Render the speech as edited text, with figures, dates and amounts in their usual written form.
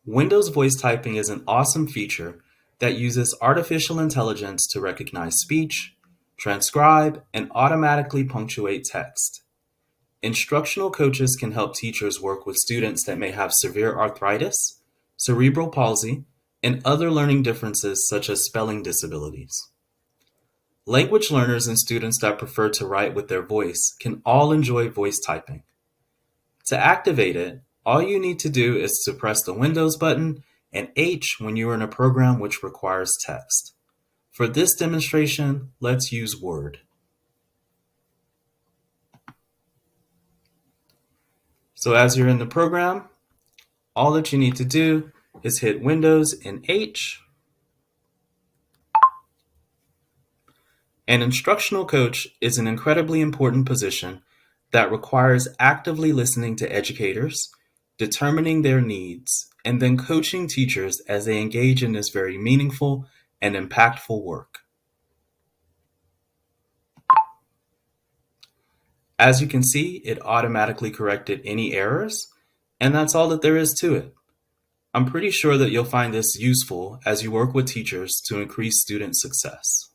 Windows voice typing is an awesome feature that uses artificial intelligence to recognize speech, transcribe, and automatically punctuate text. Instructional coaches can help teachers work with students that may have severe arthritis, cerebral palsy, and other learning differences such as spelling disabilities. Language learners and students that prefer to write with their voice can all enjoy voice typing. To activate it, all you need to do is to press the Windows button and H when you are in a program which requires text. For this demonstration, let's use Word. So as you're in the program, all that you need to do is hit Windows and H. An instructional coach is an incredibly important position that requires actively listening to educators, determining their needs, and then coaching teachers as they engage in this very meaningful and impactful work. As you can see, it automatically corrected any errors, and that's all that there is to it. I'm pretty sure that you'll find this useful as you work with teachers to increase student success.